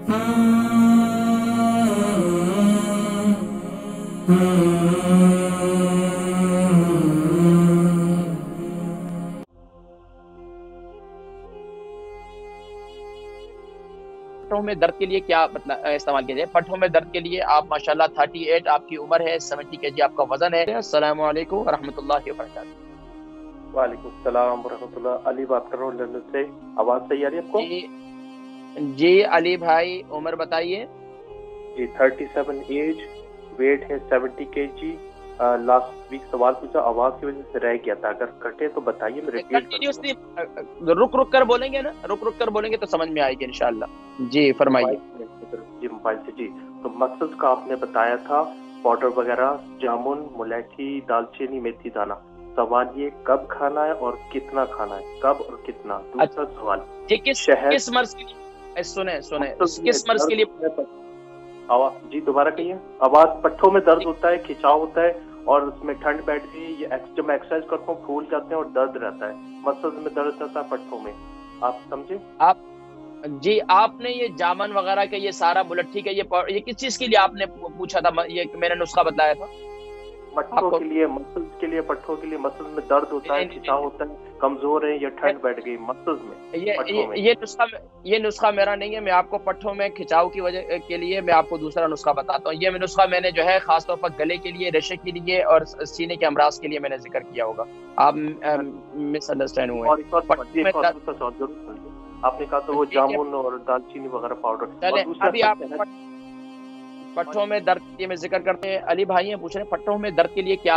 پٹھوں میں درد کے لیے کیا استعمال کیا جائے؟ پٹھوں میں درد کے لیے آپ ماشاءاللہ 38 آپ کی عمر ہے، 70 kg آپ کا وزن ہے۔ السلام علیکم ورحمۃ اللہ وبرکاتہ۔ وعلیکم السلام ورحمۃ اللہ۔ علی بات کر رہا ہوں لندن سے، آواز صحیح آ رہی ہے آپ کو؟ جی علی بھائی عمر بتائیے۔ جی 37 ایج، ویٹ ہے 70 kg۔ لاسٹ ویک سوال پوچھا، آواز کی وجہ سے رہ گیا تھا، اگر کٹے تو بتائیے میں ریپیٹ کنٹینیوسلی رک رک کر بولیں گے نا، رک رک کر بولیں گے تو سمجھ میں آئے گی انشاءاللہ۔ جی فرمائیے۔ جی موبائل سے۔ جی تو مسلز کا آپ نے بتایا تھا پاؤڈر وغیرہ، جامن، ملیٹھی، دال چینی، میتھی دانہ۔ سوال یہ کب کھانا ہے اور کتنا کھانا ہے، کب اور کتنا؟ دوسرا سوال کس مرض کے لیے؟ سنیں کس مرض کے لیے؟ جی دوبارہ کہیے۔ آواز پٹھوں میں درد ہوتا ہے، کھچاؤ ہوتا ہے اور اس میں ٹھنڈ بیٹھ گئی، جب میں ایکسرسائز کرتا ہوں پھول جاتے ہیں اور درد رہتا ہے، مسلز میں درد رہتا ہے پٹھوں میں، آپ سمجھے؟ جی آپ نے یہ جامن وغیرہ کا یہ سارا ملٹھی کا یہ کس چیز کے لیے آپ نے پوچھا تھا؟ یہ میں نے نسخہ بتلایا تھا پٹھوں کے لیے، مسلز کے لیے، پٹھوں کے لیے۔ مسلز میں درد ہوتا ہے، کھچاؤ ہوتا ہے، کمزور ہے یا ٹھنڈ بیٹھ گئی مسلز میں؟ یہ نسخہ میرا نہیں ہے، میں آپ کو پٹھوں میں کھچاؤ کی وجہ کے لیے میں آپ کو دوسرا نسخہ بتاتا ہوں۔ یہ نسخہ میں نے جو ہے خاص طور پر گلے کے لیے، ریشے کے لیے اور سینے کے امراض کے لیے میں نے ذکر کیا ہوگا، آپ مس انڈرسٹینڈ ہوئے۔ آپ نے کہا تو وہ جامن اور دال چینی وغیرہ پاؤڈر۔ ابھی آپ پٹھوں میں درد کے میں ذکر کرتے ہیں، علی بھائی پوچھ رہے ہیں پٹھوں میں درد کے لیے کیا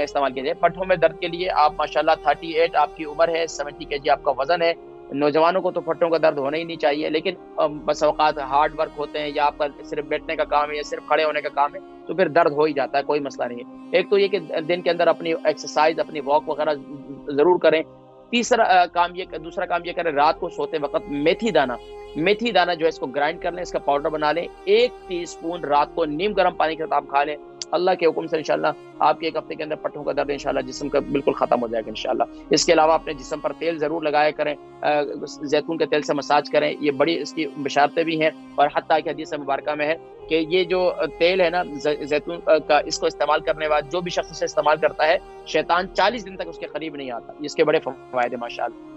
استعمال کیا جائے؟ پٹھوں میں درد کے لیے آپ ماشاءاللہ 38 آپ کی عمر ہے، 70 kg آپ کا وزن ہے۔ نوجوانوں کو تو پٹھوں کا درد ہونا ہی نہیں چاہیے، لیکن بس اوقات ہارڈ ورک ہوتے ہیں یا آپ کا صرف بیٹھنے کا کام ہے یا صرف کھڑے ہونے کا کام ہے تو پھر درد ہو ہی جاتا ہے، کوئی مسئلہ نہیں ہے۔ ایک تو یہ کہ دن کے اندر اپنی ایکسرسائز، اپنی واک وغیرہ ضرور کریں۔ دوسرا کام یہ کریں، رات کو سوتے وقت میتھی دانہ جو ہے اس کو گرائنڈ کر لیں، اس کا پاؤڈر بنا لیں، 1 ٹی اسپون رات کو نیم گرم پانی کے ساتھ آپ کھا لیں، اللہ کے حکم سے انشاءاللہ آپ کے 1 ہفتے کے اندر پٹھوں کا درد انشاءاللہ جسم کا بالکل ختم ہو جائے گا انشاءاللہ۔ اس کے علاوہ اپنے جسم پر تیل ضرور لگایا کریں، زیتون کے تیل سے مساج کریں، یہ بڑی اس کی بشارتیں بھی ہیں، اور حتیٰ کہ حدیث مبارکہ میں ہے کہ یہ جو تیل ہے نا زیتون کا، اس کو استعمال کرنے بعد جو بھی شخص اسے استعمال کرتا ہے شیطان 40 دن تک اس کے قریب نہیں آتا۔ اس کے بڑے فوائد ہیں ماشاءاللہ۔